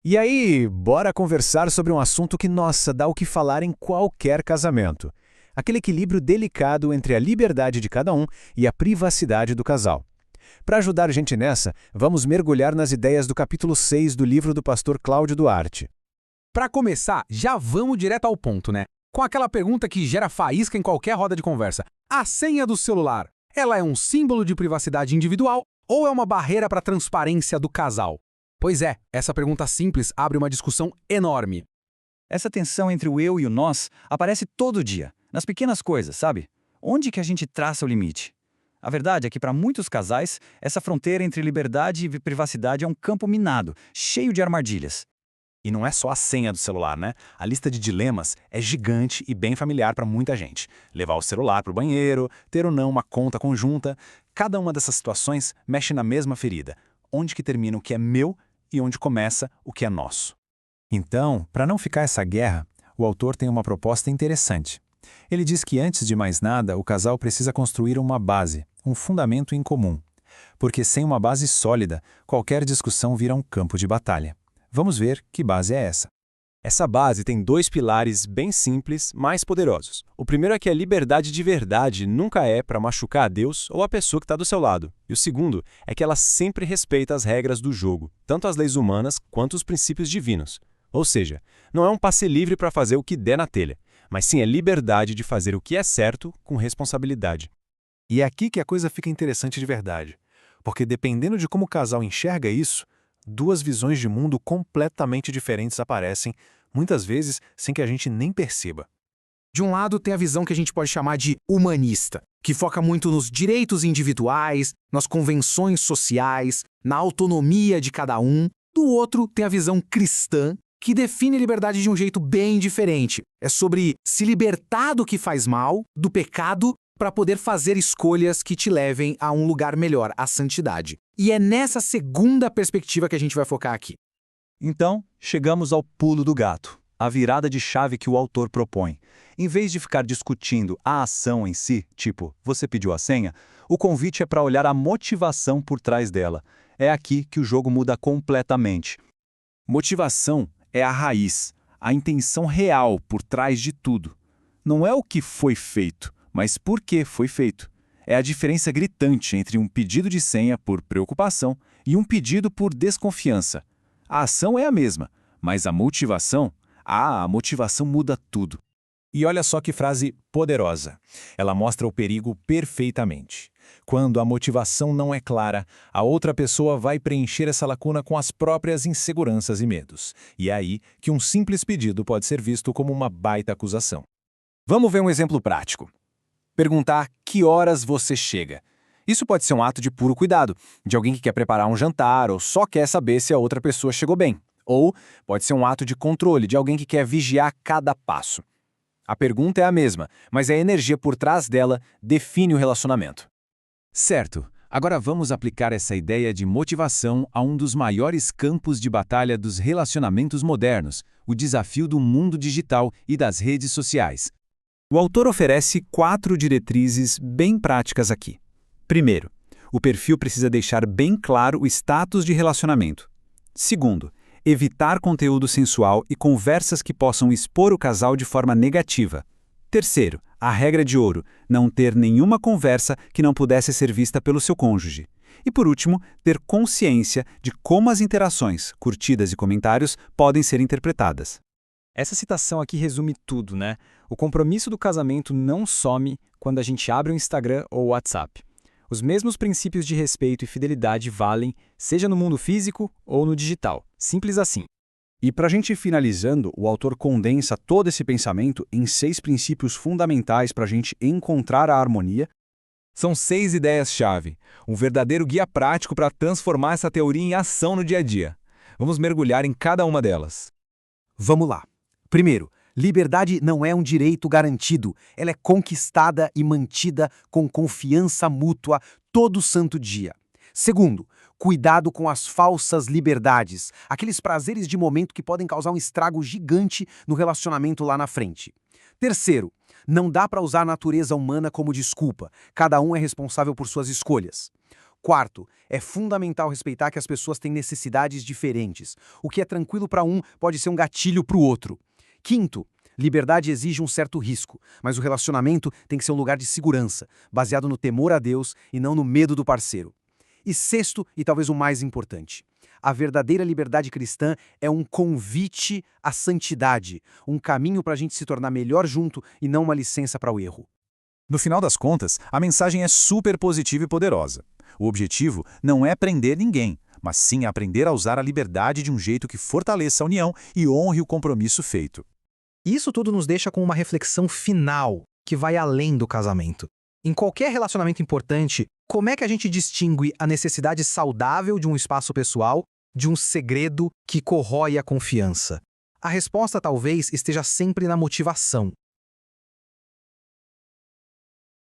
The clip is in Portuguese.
E aí, bora conversar sobre um assunto que, nossa, dá o que falar em qualquer casamento. Aquele equilíbrio delicado entre a liberdade de cada um e a privacidade do casal. Para ajudar a gente nessa, vamos mergulhar nas ideias do capítulo 6 do livro do pastor Cláudio Duarte. Para começar, já vamos direto ao ponto, né? Com aquela pergunta que gera faísca em qualquer roda de conversa. A senha do celular, ela é um símbolo de privacidade individual ou é uma barreira para a transparência do casal? Pois é, essa pergunta simples abre uma discussão enorme. Essa tensão entre o eu e o nós aparece todo dia, nas pequenas coisas, sabe? Onde que a gente traça o limite? A verdade é que para muitos casais, essa fronteira entre liberdade e privacidade é um campo minado, cheio de armadilhas. E não é só a senha do celular, né? A lista de dilemas é gigante e bem familiar para muita gente. Levar o celular para o banheiro, ter ou não uma conta conjunta. Cada uma dessas situações mexe na mesma ferida. Onde que termina o que é meu e onde começa o que é nosso. Então, para não ficar essa guerra, o autor tem uma proposta interessante. Ele diz que antes de mais nada, o casal precisa construir uma base, um fundamento em comum. Porque sem uma base sólida, qualquer discussão vira um campo de batalha. Vamos ver que base é essa. Essa base tem dois pilares bem simples, mas poderosos. O primeiro é que a liberdade de verdade nunca é para machucar a Deus ou a pessoa que está do seu lado. E o segundo é que ela sempre respeita as regras do jogo, tanto as leis humanas quanto os princípios divinos. Ou seja, não é um passe livre para fazer o que der na telha, mas sim a liberdade de fazer o que é certo com responsabilidade. E é aqui que a coisa fica interessante de verdade. Porque dependendo de como o casal enxerga isso, duas visões de mundo completamente diferentes aparecem, muitas vezes sem que a gente nem perceba. De um lado, tem a visão que a gente pode chamar de humanista, que foca muito nos direitos individuais, nas convenções sociais, na autonomia de cada um. Do outro, tem a visão cristã, que define liberdade de um jeito bem diferente. É sobre se libertar do que faz mal, do pecado, para poder fazer escolhas que te levem a um lugar melhor, à santidade. E é nessa segunda perspectiva que a gente vai focar aqui. Então, chegamos ao pulo do gato, a virada de chave que o autor propõe. Em vez de ficar discutindo a ação em si, tipo, você pediu a senha, o convite é para olhar a motivação por trás dela. É aqui que o jogo muda completamente. Motivação é a raiz, a intenção real por trás de tudo. Não é o que foi feito, mas por que foi feito. É a diferença gritante entre um pedido de senha por preocupação e um pedido por desconfiança. A ação é a mesma, mas a motivação muda tudo. E olha só que frase poderosa. Ela mostra o perigo perfeitamente. Quando a motivação não é clara, a outra pessoa vai preencher essa lacuna com as próprias inseguranças e medos. E é aí que um simples pedido pode ser visto como uma baita acusação. Vamos ver um exemplo prático. Perguntar que horas você chega. Isso pode ser um ato de puro cuidado, de alguém que quer preparar um jantar ou só quer saber se a outra pessoa chegou bem. Ou pode ser um ato de controle, de alguém que quer vigiar cada passo. A pergunta é a mesma, mas a energia por trás dela define o relacionamento. Certo, agora vamos aplicar essa ideia de motivação a um dos maiores campos de batalha dos relacionamentos modernos, o desafio do mundo digital e das redes sociais. O autor oferece 4 diretrizes bem práticas aqui. Primeiro, o perfil precisa deixar bem claro o status de relacionamento. Segundo, evitar conteúdo sensual e conversas que possam expor o casal de forma negativa. Terceiro, a regra de ouro, não ter nenhuma conversa que não pudesse ser vista pelo seu cônjuge. E por último, ter consciência de como as interações, curtidas e comentários podem ser interpretadas. Essa citação aqui resume tudo, né? O compromisso do casamento não some quando a gente abre o Instagram ou o WhatsApp. Os mesmos princípios de respeito e fidelidade valem, seja no mundo físico ou no digital. Simples assim. E para a gente ir finalizando, o autor condensa todo esse pensamento em 6 princípios fundamentais para a gente encontrar a harmonia. São 6 ideias-chave, um verdadeiro guia prático para transformar essa teoria em ação no dia a dia. Vamos mergulhar em cada uma delas. Vamos lá. Primeiro, liberdade não é um direito garantido. Ela é conquistada e mantida com confiança mútua todo santo dia. Segundo, cuidado com as falsas liberdades, aqueles prazeres de momento que podem causar um estrago gigante no relacionamento lá na frente. Terceiro, não dá para usar a natureza humana como desculpa. Cada um é responsável por suas escolhas. Quarto, é fundamental respeitar que as pessoas têm necessidades diferentes. O que é tranquilo para um pode ser um gatilho para o outro. Quinto, liberdade exige um certo risco, mas o relacionamento tem que ser um lugar de segurança, baseado no temor a Deus e não no medo do parceiro. E sexto, e talvez o mais importante, a verdadeira liberdade cristã é um convite à santidade, um caminho para a gente se tornar melhor junto e não uma licença para o erro. No final das contas, a mensagem é super positiva e poderosa. O objetivo não é prender ninguém, mas sim aprender a usar a liberdade de um jeito que fortaleça a união e honre o compromisso feito. Isso tudo nos deixa com uma reflexão final, que vai além do casamento. Em qualquer relacionamento importante, como é que a gente distingue a necessidade saudável de um espaço pessoal de um segredo que corrói a confiança? A resposta talvez esteja sempre na motivação.